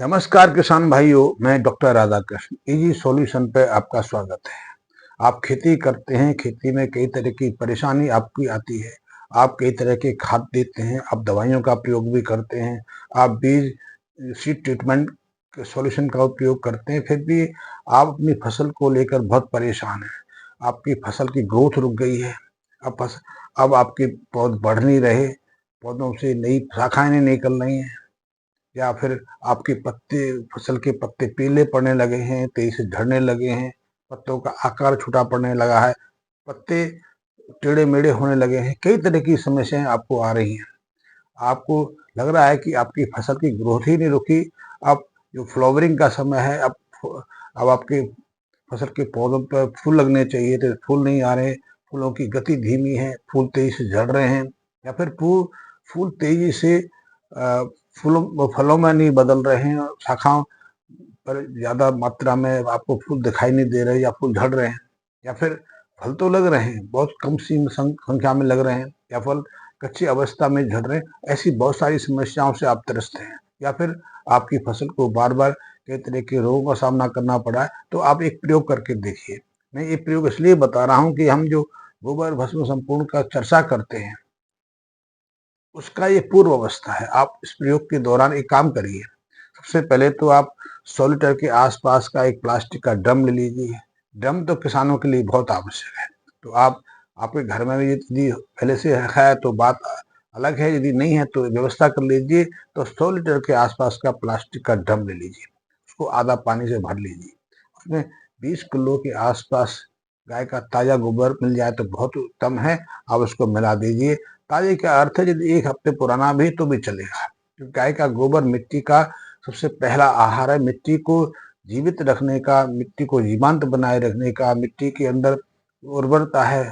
नमस्कार किसान भाइयों, मैं डॉक्टर राधाकृष्ण इजी सॉल्यूशन पे आपका स्वागत है। आप खेती करते हैं, खेती में कई तरह की परेशानी आपकी आती है। आप कई तरह के खाद देते हैं, आप दवाइयों का प्रयोग भी करते हैं, आप बीज सीड ट्रीटमेंट के सॉल्यूशन का उपयोग करते हैं, फिर भी आप अपनी फसल को लेकर बहुत परेशान हैं। आपकी फसल की ग्रोथ रुक गई है। अब आपके पौधे बढ़ नहीं रहे, पौधों से नई शाखाएं नहीं निकल रही हैं, या फिर आपके पत्ते फसल के पत्ते पीले पड़ने लगे हैं, तेजी से झड़ने लगे हैं, पत्तों का आकार छोटा पड़ने लगा है, पत्ते टेढ़े मेढ़े होने लगे हैं, कई तरह की समस्याएं आपको आ रही हैं। आपको लग रहा है कि आपकी फसल की ग्रोथ ही नहीं रुकी। अब जो फ्लावरिंग का समय है, अब आपके फसल के पौधों पर फूल लगने चाहिए थे, फूल नहीं आ रहे, फूलों की गति धीमी है, फूल तेजी से झड़ रहे हैं, या फिर फूल तेजी से फूलों फलों में नहीं बदल रहे हैं, और शाखाओं पर ज्यादा मात्रा में आपको फूल दिखाई नहीं दे रहे, या फूल झड़ रहे हैं, या फिर फल तो लग रहे हैं, बहुत कम संख्या में लग रहे हैं, या फल कच्ची अवस्था में झड़ रहे हैं। ऐसी बहुत सारी समस्याओं से आप त्रस्त हैं, या फिर आपकी फसल को बार बार कई तरह के रोगों का सामना करना पड़ा है। तो आप एक प्रयोग करके देखिए। मैं ये प्रयोग इसलिए बता रहा हूँ कि हम जो गोबर भस्म संपूर्ण का चर्चा करते हैं, उसका ये पूर्व अवस्था है। आप इस प्रयोग के दौरान एक काम करिए। सबसे पहले तो आप 100 लीटर के आसपास का एक प्लास्टिक का ड्रम ले लीजिए। ड्रम तो किसानों के लिए बहुत आवश्यक है। तो आप आपके घर में यदि पहले से है तो बात अलग है, यदि नहीं है तो व्यवस्था कर लीजिए। तो 100 लीटर के आसपास का प्लास्टिक का ड्रम ले लीजिए, उसको आधा पानी से भर लीजिए। उसमें 20 किलो के आसपास गाय का ताजा गोबर मिल जाए तो बहुत उत्तम है। आप उसको मिला दीजिए। ताजे का अर्थ है यदि 1 हफ्ते पुराना भी तो भी चलेगा, क्योंकि गाय का गोबर मिट्टी का सबसे पहला आहार है। मिट्टी को जीवित रखने का, मिट्टी को जीवांत बनाए रखने का, मिट्टी के अंदर उर्वरता है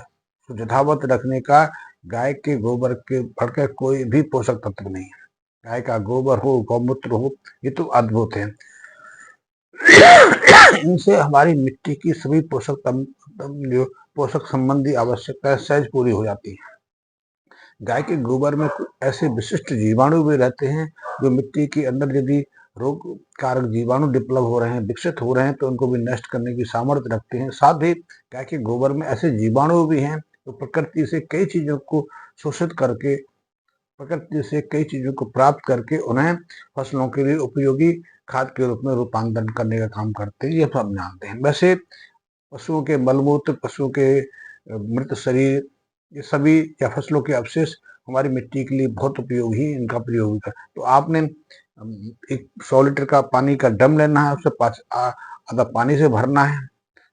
यथावत रखने का गाय के गोबर के बढ़कर कोई भी पोषक तत्व नहीं है। गाय का गोबर हो, गौमूत्र हो, ये तो अद्भुत है। इनसे हमारी मिट्टी की सभी जो पोषक संबंधी आवश्यकताएं सहज पूरी हो जाती है। गाय के गोबर में कुछ ऐसे विशिष्ट जीवाणु भी रहते हैं जो मिट्टी के अंदर यदि रोग कारक जीवाणु डेवलप हो रहे हैं, विकसित हो रहे हैं, तो उनको भी नष्ट करने की सामर्थ्य रखते हैं। साथ ही गाय के गोबर में ऐसे जीवाणु भी हैं जो प्रकृति से कई चीजों को शोषित करके, प्रकृति से कई चीजों को प्राप्त करके उन्हें फसलों के लिए उपयोगी खाद के रूप में रूपांतरण करने का काम करते हैं। ये सब जानते हैं। वैसे पशुओं के मलमूत्र, पशुओं के मृत शरीर, ये सभी या फसलों के अवशेष हमारी मिट्टी के लिए बहुत उपयोगी, इनका प्रयोग कर। तो आपने एक 100 लीटर का पानी का ड्रम लेना है, उससे आधा पानी से भरना है।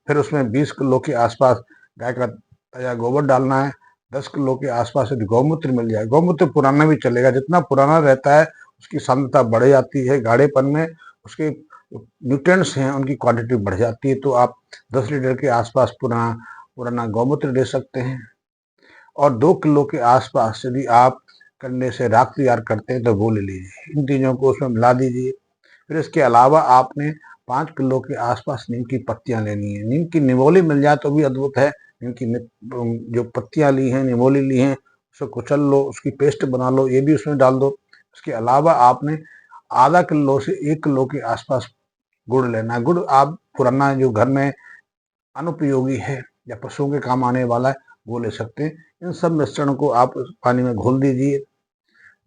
फिर उसमें 20 किलो के आसपास गाय का ताजा गोबर डालना है। 10 किलो के आसपास यदि गौमूत्र मिल जाए, गौमूत्र पुराना भी चलेगा, जितना पुराना रहता है उसकी सांद्रता बढ़ जाती है, गाढ़ेपन में उसके न्यूट्रिएंट्स हैं उनकी क्वांटिटी बढ़ जाती है। तो आप 10 लीटर के आसपास पुराना पुराना गौमूत्र दे सकते हैं। और 2 किलो के आसपास यदि आप कंडे से राख तैयार करते हैं तो वो ले लीजिए। इन चीज़ों को उसमें मिला दीजिए। फिर इसके अलावा आपने 5 किलो के आसपास नीम की पत्तियां लेनी है। नीम की निमोली मिल जाए तो भी अद्भुत है। नीम की जो पत्तियां ली हैं, निमोली ली हैं, उसे कुचल लो, उसकी पेस्ट बना लो, ये भी उसमें डाल दो। इसके अलावा आपने आधा किलो से 1 किलो के आसपास गुड़ लेना है। गुड़ आप पुराना जो घर में अनुपयोगी है या पशुओं के काम आने वाला है वो ले सकते हैं। इन सब मिश्रण को आप पानी में घोल दीजिए।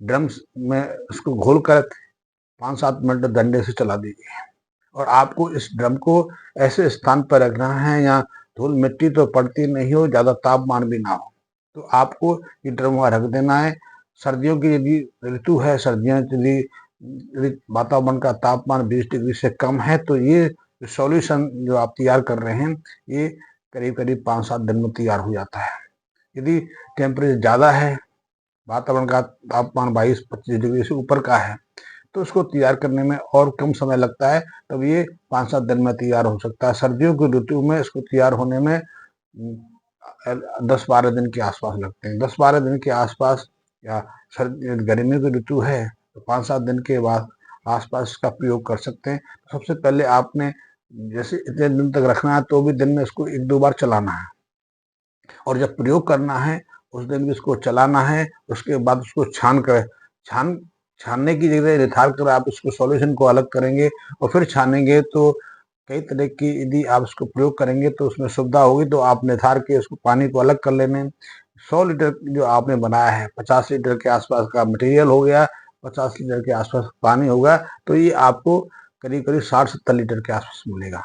ड्रम्स में उसको घोल कर 5-7 मिनट डंडे से चला दीजिए। और आपको इस ड्रम को ऐसे स्थान पर रखना है यहाँ धूल मिट्टी तो पड़ती नहीं हो, ज्यादा तापमान भी ना हो। तो आपको ये ड्रम वहाँ रख देना है। सर्दियों की यदि ऋतु है, सर्दियाँ यदि वातावरण का तापमान 20 डिग्री से कम है, तो ये सॉल्यूशन जो आप तैयार कर रहे हैं ये करीब करीब 5-7 दिन में तैयार हो जाता है। यदि टेम्परेचर ज़्यादा है, वातावरण का तापमान 22-25 डिग्री से ऊपर का है, तो उसको तैयार करने में और कम समय लगता है। तब ये 5-7 दिन में तैयार हो सकता है। सर्दियों की ऋतु में इसको तैयार होने में 10-12 दिन के आसपास लगते हैं। 10-12 दिन के आसपास, या गर्मियों की ऋतु है तो 5-7 दिन के बाद आसपास इसका प्रयोग कर सकते हैं। सबसे पहले आपने जैसे इतने दिन तक रखना है तो भी दिन में इसको 1-2 बार चलाना है, और जब प्रयोग करना है उस दिन भी इसको चलाना है। उसके बाद उसको छान छानने की जगह निथार कर आप इसको सॉल्यूशन को अलग करेंगे और फिर छानेंगे तो कई तरह की, यदि आप इसको प्रयोग करेंगे तो उसमें सुविधा होगी। तो आप निथार के उसको पानी को अलग कर लेने। 100 लीटर जो आपने बनाया है, 50 लीटर के आसपास का मटेरियल हो गया, 50 लीटर के आसपास पानी होगा, तो ये आपको करीब करीब 60-70 लीटर के आसपास मिलेगा।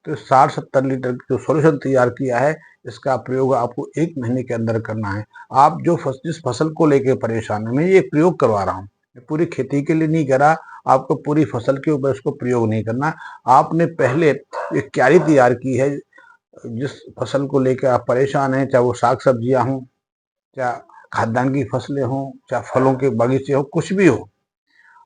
तो 60-70 लीटर जो सॉल्यूशन तैयार किया है, इसका प्रयोग आपको 1 महीने के अंदर करना है। आप जो जिस फसल को लेकर परेशान है, मैं ये प्रयोग करवा रहा हूँ, पूरी खेती के लिए नहीं करा, आपको पूरी फसल के ऊपर इसको प्रयोग नहीं करना। आपने पहले एक क्यारी तैयार की है, जिस फसल को लेकर आप परेशान हैं, चाहे वो साग सब्जियां हों, चाहे खाद्यान्न की फसलें हों, चाहे फलों के बगीचे हो, कुछ भी हो,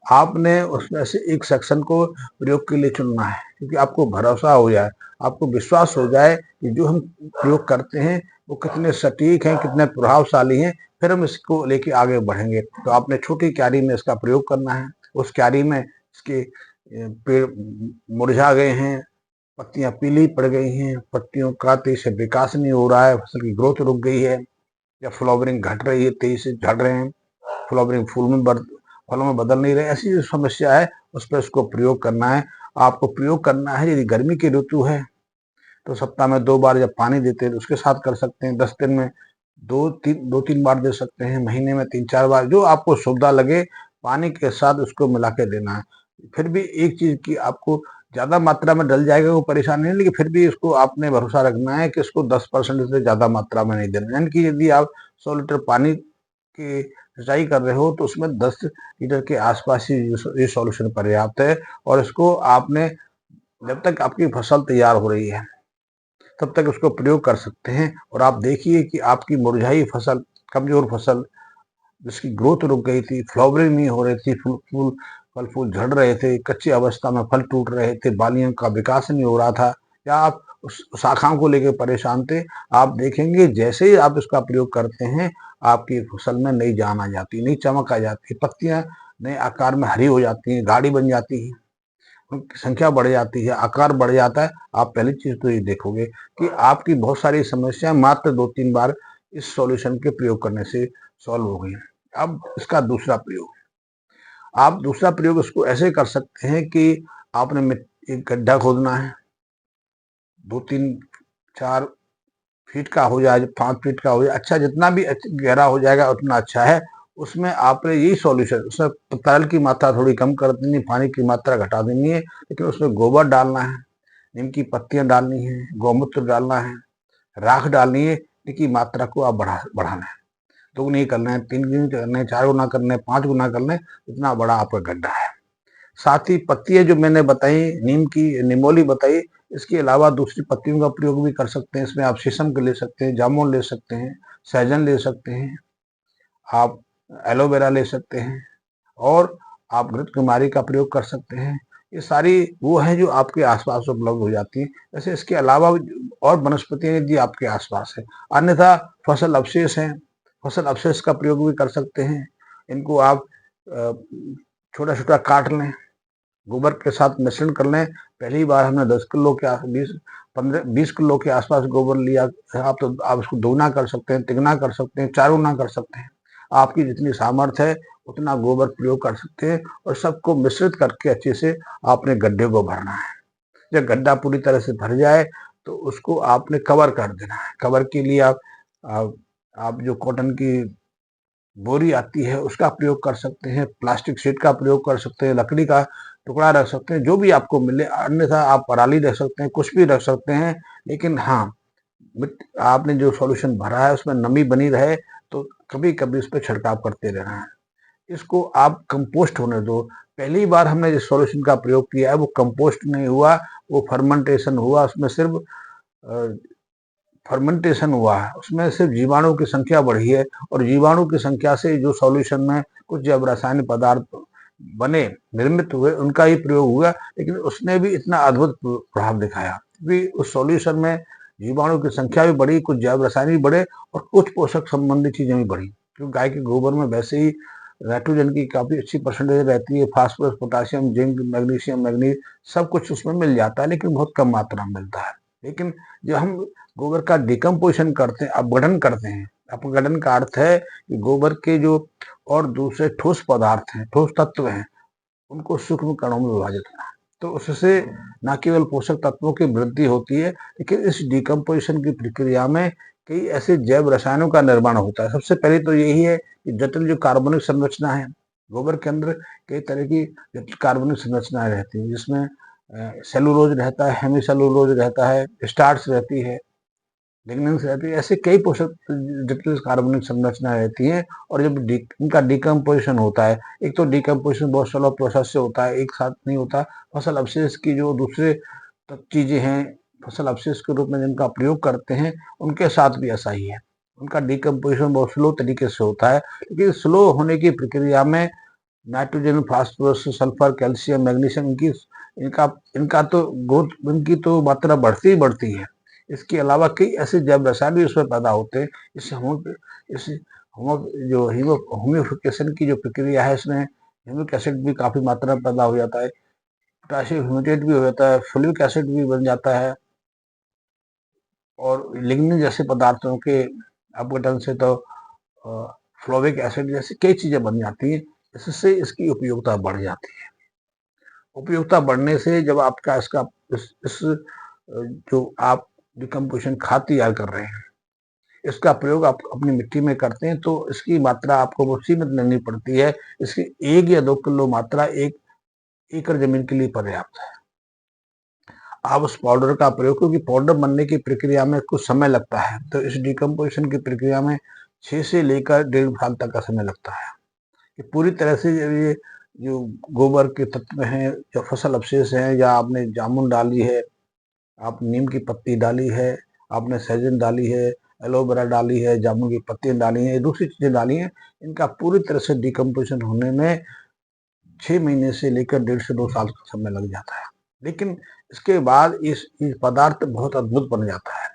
आपने उसमें से एक सेक्शन को प्रयोग के लिए चुनना है, क्योंकि आपको भरोसा हो जाए, आपको विश्वास हो जाए कि जो हम प्रयोग करते हैं वो कितने सटीक हैं, कितने प्रभावशाली हैं, फिर हम इसको लेके आगे बढ़ेंगे। तो आपने छोटी क्यारी में इसका प्रयोग करना है। उस क्यारी में इसके पेड़ मुरझा गए हैं, पत्तियां पीली पड़ गई हैं, पत्तियों का तेजी से विकास नहीं हो रहा है, फसल की ग्रोथ रुक गई है, या फ्लावरिंग घट रही है, तेजी से झड़ रहे हैं, फ्लावरिंग फलों में बदल नहीं रहे, ऐसी जो समस्या है उस पर इसको प्रयोग करना है। आपको प्रयोग करना है, यदि गर्मी की ऋतु है तो सप्ताह में 2 बार जब पानी देते हैं तो उसके साथ कर सकते हैं, 10 दिन में 2-3 बार दे सकते हैं, महीने में 3-4 बार, जो आपको सुविधा लगे पानी के साथ उसको मिला के देना है। फिर भी एक चीज की आपको ज्यादा मात्रा में डल जाएगा वो परेशानी नहीं, लेकिन फिर भी इसको आपने भरोसा रखना है कि इसको 10% से ज्यादा मात्रा में नहीं देना। यानी कि यदि आप 100 लीटर पानी की सिंचाई कर रहे हो तो उसमें 10 लीटर के आसपास ही ये सॉल्यूशन पर्याप्त है। और इसको आपने, जब तक आपकी फसल तैयार हो रही है तब तक उसको प्रयोग कर सकते हैं। और आप देखिए कि आपकी मुरझाई फसल, कमजोर फसल, जिसकी ग्रोथ रुक गई थी, फ्लावरिंग नहीं हो रही थी, फल फूल झड़ रहे थे, कच्ची अवस्था में फल टूट रहे थे, बालियों का विकास नहीं हो रहा था, या आप उस शाखाओं को लेकर परेशान थे, आप देखेंगे जैसे ही आप इसका प्रयोग करते हैं आपकी फसल में नई जान आ जाती है, नई चमक आ जाती है, पत्तियां नए आकार में हरी हो जाती हैं, गाढ़ी बन जाती है, उनकी संख्या बढ़ जाती है, आकार बढ़ जाता है। आप पहली चीज तो ये देखोगे कि आपकी बहुत सारी समस्याएं मात्र 2-3 बार इस सॉल्यूशन के प्रयोग करने से सॉल्व हो गई। अब इसका दूसरा प्रयोग, आप दूसरा प्रयोग इसको ऐसे कर सकते हैं कि आपने एक गड्ढा खोदना है, 2-3-4 फीट का हो जाए, 5 फीट का हो जाए, अच्छा जितना भी गहरा हो जाएगा उतना अच्छा है। उसमें आपने यही सॉल्यूशन, उसमें तरल की मात्रा थोड़ी कम कर देनी, पानी की मात्रा घटा देनी है, लेकिन उसमें गोबर डालना है, नीम की पत्तियां डालनी है, गौमूत्र डालना है, राख डालनी है, इनकी मात्रा को आप बढ़ाना है, 2 गुना करना है, 3 गुना करना है, 4 गुना करना है, 5 गुना करना है, इतना बड़ा आपका गड्ढा है। साथ ही पत्तियां जो मैंने बताई, नीम की निमोली बताई, इसके अलावा दूसरी पत्तियों का प्रयोग भी कर सकते हैं। इसमें आप शीशम के ले सकते हैं, जामुन ले सकते हैं, सहजन ले सकते हैं, आप एलोवेरा ले सकते हैं, और आप घृत कुमारी का प्रयोग कर सकते हैं। ये सारी वो हैं जो आपके आसपास उपलब्ध हो जाती हैं। वैसे इसके अलावा और वनस्पतियां यदि आपके आसपास है, अन्यथा फसल अवशेष हैं, फसल अवशेष का प्रयोग भी कर सकते हैं। इनको आप छोटा छोटा काट लें, गोबर के साथ मिश्रण कर लें। पहली बार हमने 10 किलो के 20 किलो के आसपास गोबर लिया, आप तो आप उसको दोगुना कर सकते हैं, तिगुना कर सकते हैं, 4 गुना कर सकते हैं। आपकी जितनी सामर्थ्य है उतना गोबर प्रयोग कर सकते हैं, और सबको मिश्रित करके अच्छे से आपने गड्ढे को भरना है। जब गड्ढा पूरी तरह से भर जाए तो उसको आपने कवर कर देना है। कवर के लिए आप जो कॉटन की बोरी आती है उसका प्रयोग कर सकते हैं, प्लास्टिक शीट का प्रयोग कर सकते हैं, लकड़ी का टुकड़ा रख सकते हैं, जो भी आपको मिले, अन्यथा आप पराली रख सकते हैं, कुछ भी रख सकते हैं। लेकिन हाँ, आपने जो सॉल्यूशन भरा है उसमें नमी बनी रहे तो कभी कभी उस पर छिड़काव करते रहना है। इसको आप कंपोस्ट होने दो। पहली बार हमने जिस सॉल्यूशन का प्रयोग किया है वो कंपोस्ट नहीं हुआ, वो फर्मेंटेशन हुआ, उसमें सिर्फ फर्मेंटेशन हुआ है, उसमें सिर्फ जीवाणु की संख्या बढ़ी है, और जीवाणु की संख्या से जो सॉल्यूशन में कुछ जब रासायनिक पदार्थ बने, निर्मित हुए, उनका ही प्रयोग हुआ, लेकिन उसने भी इतना अद्भुत प्रभाव दिखाया कि उस सॉल्यूशन में जीवाणु की संख्या भी बढ़ी, कुछ जैव रासायनिक बढ़े, और कुछ पोषक संबंधी चीजें भी बढ़ी। क्योंकि गाय के गोबर में वैसे ही नाइट्रोजन की काफी अच्छी परसेंटेज रहती है, phosphorus, potassium, zinc, magnesium, manganese, सब कुछ उसमें मिल जाता है, लेकिन बहुत कम मात्रा में मिलता है। लेकिन जब हम गोबर का डिकम्पोजिशन करते हैं, अपघटन करते हैं, अपघटन का अर्थ है कि गोबर के जो और दूसरे ठोस पदार्थ हैं, ठोस तत्व हैं, उनको सूक्ष्म कणों में विभाजित होना। तो उससे न केवल पोषक तत्वों की वृद्धि होती है, लेकिन इस डिकम्पोजिशन की प्रक्रिया में कई ऐसे जैव रसायनों का निर्माण होता है। सबसे पहले तो यही है कि जटिल जो कार्बनिक संरचना है, गोबर के अंदर कई तरह की जटिल कार्बनिक संरचनाएं रहती हैं, जिसमें सेलुलोज रहता है, हेमी सेलुलोज रहता है, स्टार्च रहती है, लिग्निन्स रहती है, ऐसे कई पोषक जटिल कार्बनिक संरचनाएं रहती हैं। और जब इनका डिकम्पोजिशन होता है, एक तो डिकम्पोजिशन बहुत स्लो प्रोसेस से होता है, एक साथ नहीं होता। फसल अवशेष की जो दूसरे चीजें हैं, फसल अवशेष के रूप में जिनका प्रयोग करते हैं, उनके साथ भी ऐसा ही है। उनका डिकम्पोजिशन बहुत स्लो तरीके से होता है, लेकिन स्लो होने की प्रक्रिया में nitrogen, phosphorus, sulphur, calcium, magnesium, इनका इनका तो ग्रोथ, इनकी तो मात्रा बढ़ती ही बढ़ती है। इसके अलावा कई ऐसे जैव रसायन भी उसमें पैदा होते हैं। इस जो ह्यूमिफिकेशन की जो प्रक्रिया है, इसमें ह्यूमिक एसिड भी काफी मात्रा में पैदा हो जाता है, पोटाशियम ह्यूमेटेट भी हो जाता है, फ्लोरिक एसिड भी बन जाता है, और लिग्निन जैसे पदार्थों के अपघटन से तो फ्लोविक एसिड जैसी कई चीजें बन जाती हैं। इससे इसकी उपयोगिता बढ़ जाती है। उपयोगिता बढ़ने से जब आपका इसका इस जो आप डिकम्पोजिशन खाद तैयार कर रहे हैं, इसका प्रयोग आप अपनी मिट्टी में करते हैं, तो इसकी मात्रा आपको बहुत सीमित लेनी पड़ती है। इसकी 1 या 2 किलो मात्रा 1 एकड़ जमीन के लिए पर्याप्त है। आप उस पाउडर का प्रयोग, क्योंकि पाउडर बनने की प्रक्रिया में कुछ समय लगता है, तो इस डिकम्पोजिशन की प्रक्रिया में 6 से लेकर 1.5 साल तक का समय लगता है कि पूरी तरह से ये जो गोबर के तत्व हैं, जो फसल अवशेष हैं, या आपने जामुन डाली है, आप नीम की पत्ती डाली है, आपने सहजन डाली है, एलोवेरा डाली है, जामुन की पत्तियां डाली हैं, दूसरी चीजें डाली हैं, इनका पूरी तरह से डिकम्पोजिशन होने में 6 महीने से लेकर 1.5 से 2 साल का समय लग जाता है। लेकिन इसके बाद इस पदार्थ बहुत अद्भुत बन जाता है।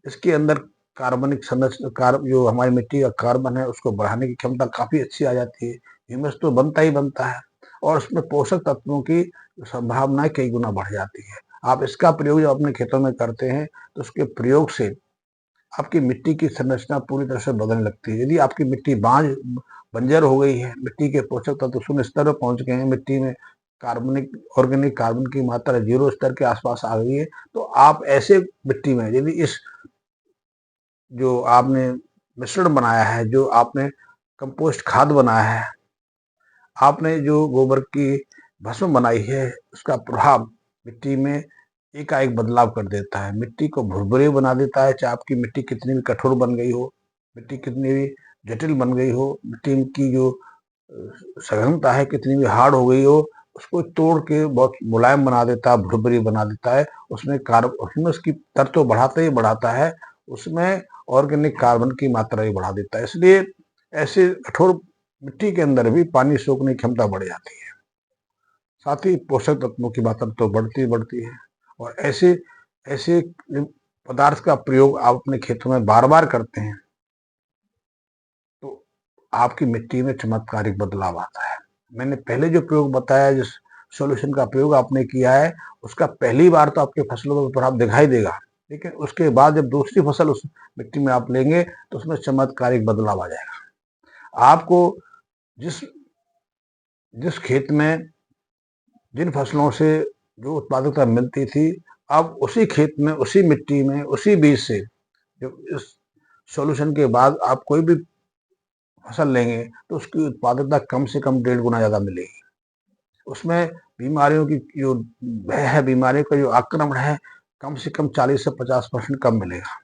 इसके अंदर कार्बनिक संरचना, जो हमारी मिट्टी का कार्बन है, उसको बढ़ाने की क्षमता काफी अच्छी आ जाती है। ह्यूमस तो बनता ही बनता है, और उसमें पोषक तत्वों की संभावनाएं कई गुना बढ़ जाती है। आप इसका प्रयोग जब अपने खेतों में करते हैं, तो उसके प्रयोग से आपकी मिट्टी की संरचना पूरी तरह से बदलने लगती है। यदि आपकी मिट्टी बंजर हो गई है, मिट्टी के पोषक तत्व शून्य स्तर पर पहुंच गए हैं, मिट्टी में ऑर्गेनिक कार्बन की मात्रा 0 स्तर के आसपास आ गई है, तो आप ऐसे मिट्टी में यदि इस जो आपने मिश्रण बनाया है, जो आपने कंपोस्ट खाद बनाया है, आपने जो गोबर की भस्म बनाई है, उसका प्रभाव मिट्टी में एकाएक बदलाव कर देता है। मिट्टी को भुरभुरी बना देता है, चाहे आपकी मिट्टी कितनी भी कठोर बन गई हो, मिट्टी कितनी भी जटिल बन गई हो, मिट्टी की जो सघनता है कितनी भी हार्ड हो गई हो, उसको तोड़ के बहुत मुलायम बना देता है, भुरभुरी बना देता है। उसमें ह्यूमस की स्तर तो बढ़ाता ही बढ़ाता है, उसमें ऑर्गेनिक कार्बन की मात्रा ही बढ़ा देता है। इसलिए ऐसे कठोर मिट्टी के अंदर भी पानी सोखने की क्षमता बढ़ जाती है। साथ ही पोषक तत्वों की मात्रा तो बढ़ती बढ़ती है। और ऐसे ऐसे पदार्थ का प्रयोग आप अपने खेतों में बार बार करते हैं, तो आपकी मिट्टी में चमत्कारिक बदलाव आता है। मैंने पहले जो प्रयोग बताया, जिस सॉल्यूशन का प्रयोग आपने किया है, उसका पहली बार तो आपके फसलों पर प्रभाव दिखाई देगा, लेकिन उसके बाद जब दूसरी फसल उस मिट्टी में आप लेंगे, तो उसमें चमत्कारिक बदलाव आ जाएगा। आपको जिस जिस खेत में जिन फसलों से जो उत्पादकता मिलती थी, अब उसी खेत में, उसी मिट्टी में, उसी बीज से जब इस सॉल्यूशन के बाद आप कोई भी फसल लेंगे, तो उसकी उत्पादकता कम से कम 1.5 गुना ज्यादा मिलेगी। उसमें बीमारियों की जो भय है, बीमारियों का जो आक्रमण है, कम से कम 40 से 50% कम मिलेगा।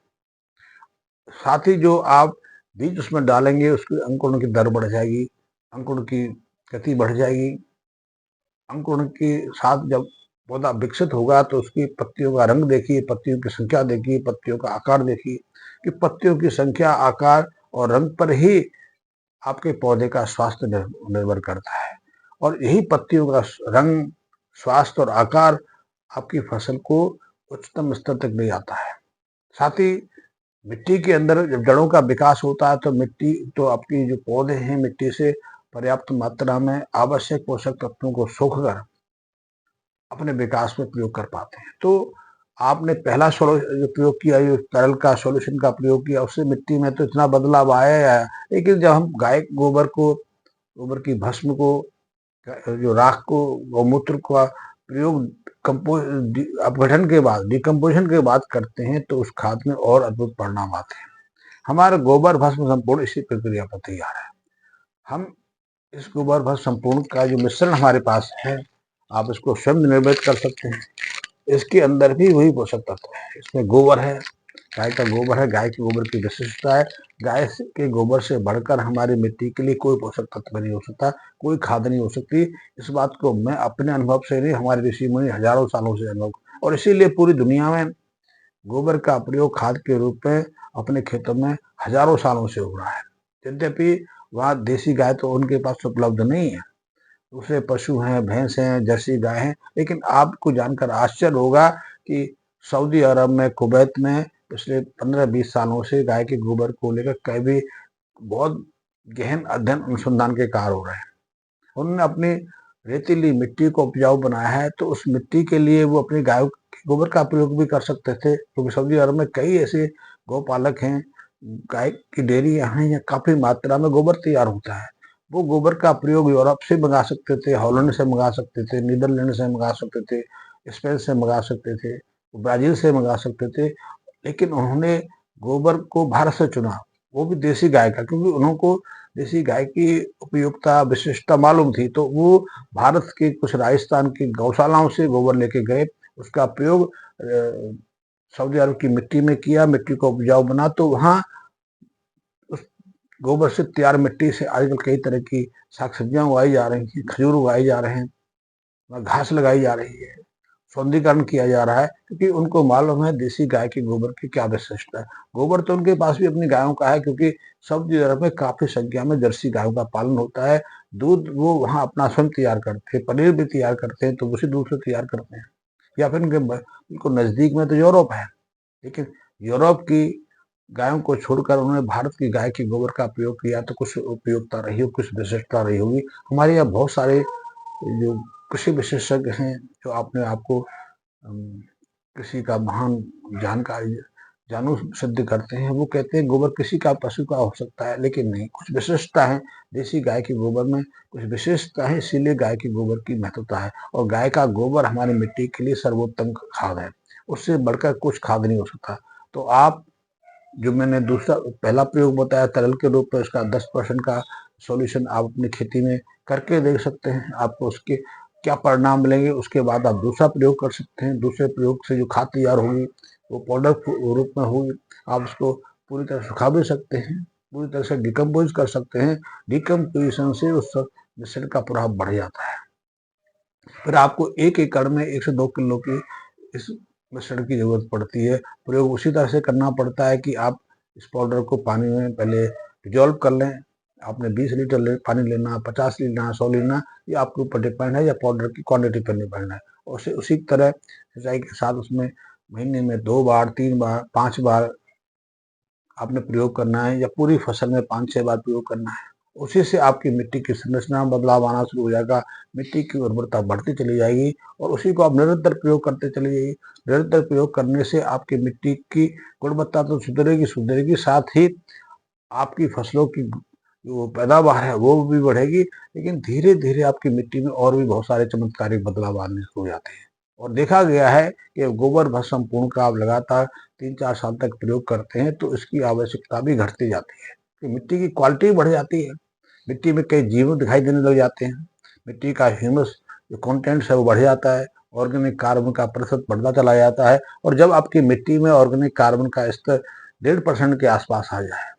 साथ ही जो आप बीज उसमें डालेंगे, उसकी अंकुरण की दर बढ़ जाएगी, अंकुरण की गति बढ़ जाएगी। अंकुरण के साथ जब पौधा विकसित होगा, तो उसकी पत्तियों का रंग देखिए, पत्तियों की संख्या देखिए, पत्तियों का आकार देखिए, कि पत्तियों की संख्या, आकार और रंग पर ही आपके पौधे का स्वास्थ्य निर्भर करता है। और यही पत्तियों का रंग, स्वास्थ्य और आकार आपकी फसल को उच्चतम स्तर तक ले जाता है। साथ ही मिट्टी के अंदर जब जड़ों का विकास होता है, तो मिट्टी तो आपकी जो पौधे हैं, मिट्टी से पर्याप्त मात्रा में आवश्यक पोषक तत्वों को सोखकर अपने विकास में प्रयोग कर पाते हैं। तो आपने पहला जो प्रयोग किया, ये तरल का सॉल्यूशन का प्रयोग किया, उससे मिट्टी में तो इतना बदलाव आया ही आया। लेकिन जब हम गाय गोबर की भस्म को, जो राख को, गौमूत्र का प्रयोग अपघटन के बाद, डिकम्पोजिशन के बाद करते हैं, तो उस खाद में और अद्भुत परिणाम आते हैं। हमारा गोबर भस्म संपूर्ण इसी प्रक्रिया पर तैयार है। हम इस गोबर भस्म संपूर्ण का जो मिश्रण हमारे पास है, आप इसको स्वयं निर्मित कर सकते हैं। इसके अंदर भी वही पोषक तत्व है। इसमें गोबर है, गाय का गोबर है। गाय के गोबर की विशिष्टता है, गाय के गोबर से बढ़कर हमारी मिट्टी के लिए कोई पोषक तत्व नहीं हो सकता, कोई खाद नहीं हो सकती। इस बात को मैं अपने अनुभव से नहीं, हमारे ऋषि मुनि हजारों सालों से अनुभव, और इसीलिए पूरी दुनिया में गोबर का प्रयोग खाद के रूप में अपने खेतों में हजारों सालों से हो रहा है। यद्यपि वहाँ देसी गाय तो उनके पास उपलब्ध नहीं है, दूसरे पशु हैं, भैंस हैं, जर्सी गाय हैं। लेकिन आपको जानकर आश्चर्य होगा कि सऊदी अरब में, कुवैत में पिछले 15-20 सालों से गाय के गोबर को लेकर कई भी बहुत गहन अध्ययन अनुसंधान के कार्य हो रहे हैं। उन्होंने अपनी रेतीली मिट्टी को उपजाऊ बनाया है, तो उस मिट्टी के लिए वो अपनी गायों के गोबर का प्रयोग भी कर सकते थे, क्योंकि सऊदी अरब में कई ऐसे गौपालक हैं, गाय की डेयरियां हैं, यहाँ काफी मात्रा में गोबर तैयार होता है। वो गोबर का प्रयोग यूरोप से मंगा सकते थे, हॉलैंड से मंगा सकते थे, नीदरलैंड से मंगा सकते थे, स्पेन से मंगा सकते थे, ब्राजील से मंगा सकते थे। लेकिन उन्होंने गोबर को भारत से चुना, वो भी देसी गाय का, क्योंकि उनको देसी गाय की उपयोगिता, विशिष्टता मालूम थी। तो वो भारत के कुछ राजस्थान की गौशालाओं से गोबर लेके गए, उसका प्रयोग सऊदी अरब की मिट्टी में किया, मिट्टी को उपजाऊ बना। तो वहाँ उस गोबर से तैयार मिट्टी से आजकल कई तरह की साग सब्जियां उगाई जा रही हैं, खजूर उगाए जा रहे हैं, घास लगाई जा रही है, सौंदर्यीकरण किया जा रहा है, क्योंकि उनको मालूम है देसी गाय के गोबर की क्या विशिष्टता है। गोबर तो उनके पास भी अपनी गायों का है, क्योंकि सऊदी अरब में काफी संख्या में जर्सी गायों का पालन होता है। दूध वो वहाँ अपना स्वयं तैयार करते हैं, पनीर भी तैयार करते हैं, तो उसी दूध से तैयार करते हैं। या फिर उनको नजदीक में तो यूरोप है, लेकिन यूरोप की गायों को छोड़कर उन्होंने भारत की गाय के गोबर का प्रयोग किया, तो कुछ उपयोगिता रही हो, कुछ विशिष्टता रही होगी। हमारे यहाँ बहुत सारे जो कृषि विशेषज्ञ हैं, जो आपने आपको कृषि का महान जानकारी जानू सिद्ध करते हैं, वो कहते हैं गोबर किसी का पशु का हो सकता है, लेकिन नहीं, कुछ विशिष्टता है देसी गाय के गोबर में, कुछ विशेषता है, इसीलिए गाय के गोबर की महत्वता है। और गाय का गोबर हमारी मिट्टी के लिए सर्वोत्तम खाद है, उससे बढ़कर कुछ खाद नहीं हो सकता। तो आप, जो मैंने दूसरा पहला प्रयोग बताया तरल के रूप में, उसका 10% का सॉल्यूशन आप अपनी खेती में करके देख सकते हैं, आपको उसके क्या परिणाम मिलेंगे। उसके बाद आप दूसरा प्रयोग कर सकते हैं, दूसरे प्रयोग से जो खाद तैयार होगी वो पाउडर रूप में होगी। आप उसको पूरी तरह सुखा भी सकते हैं, पूरी तरह से डिकम्पोज कर सकते हैं। डिकम्पोजिशन से उस मिश्रण का प्रभाव बढ़ जाता है। फिर आपको 1 एकड़ में 1 से 2 किलो की इस मिश्रण की जरूरत पड़ती है। प्रयोग उसी तरह से करना पड़ता है कि आप इस पाउडर को पानी में पहले डिजोल्व कर लें। आपने 20 लीटर पानी लेना, 50 लेना, 100 लेना, ये आपके ऊपर डिपेंड है, या पाउडर की क्वांटिटी पर डिपेंड है। और उसी तरह सिंचाई के साथ उसमें महीने में 2 बार, 3 बार, 5 बार आपने प्रयोग करना है, या पूरी फसल में 5-6 बार प्रयोग करना है। उसी से आपकी मिट्टी की संरचना में बदलाव आना शुरू हो जाएगा, मिट्टी की उर्वरता बढ़ती चली जाएगी, और उसी को आप निरंतर प्रयोग करते चले जाइए। निरंतर प्रयोग करने से आपकी मिट्टी की गुणवत्ता तो सुधरेगी, साथ ही आपकी फसलों की जो पैदावार है वो भी बढ़ेगी। लेकिन धीरे धीरे आपकी मिट्टी में और भी बहुत सारे चमत्कारिक बदलाव आने शुरू हो जाते हैं। और देखा गया है कि गोबर भस्म संपूर्ण का आप लगातार 3-4 साल तक प्रयोग करते हैं, तो इसकी आवश्यकता भी घटती जाती है, कि मिट्टी की क्वालिटी बढ़ जाती है, मिट्टी में कई जीव दिखाई देने लग जाते हैं, मिट्टी का ह्यूमस जो कंटेंट्स है वो बढ़ जाता है, ऑर्गेनिक कार्बन का प्रतिशत बढ़ता चला जाता है। और जब आपकी मिट्टी में ऑर्गेनिक कार्बन का स्तर 1.5% के आसपास आ जाए,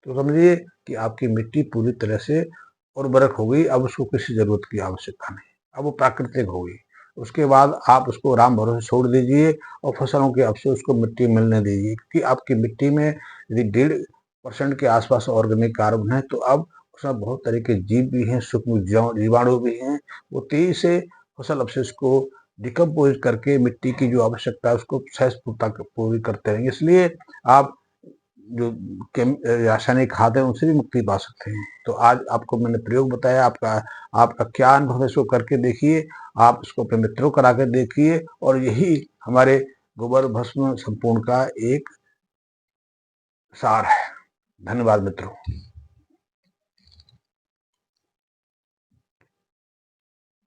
तो समझिए कि आपकी मिट्टी पूरी तरह से उर्वरक हो गई। अब उसको किसी जरूरत की आवश्यकता नहीं, अब वो प्राकृतिक हो गई। उसके बाद आप उसको राम भरोसे छोड़ दीजिए, और फसलों के अवशेष उसको मिट्टी मिलने दीजिए, क्योंकि आपकी मिट्टी में यदि 1.5% के आसपास ऑर्गेनिक कार्बन है, तो अब उसमें बहुत तरह के जीव भी हैं, सूक्ष्म जीवाणु भी हैं, वो तेजी से फसल अवशेष को डिकम्पोज करके मिट्टी की जो आवश्यकता है उसको सहज पूरी करते रहेंगे। इसलिए आप जो रासायनिक खाद है उनसे भी मुक्ति पा सकते हैं। तो आज आपको मैंने प्रयोग बताया, आपका क्या अनुभव है, इसको करके देखिए, आप इसको अपने मित्रों करा के देखिए, और यही हमारे गोबर भस्म संपूर्ण का एक सार है। धन्यवाद मित्रों।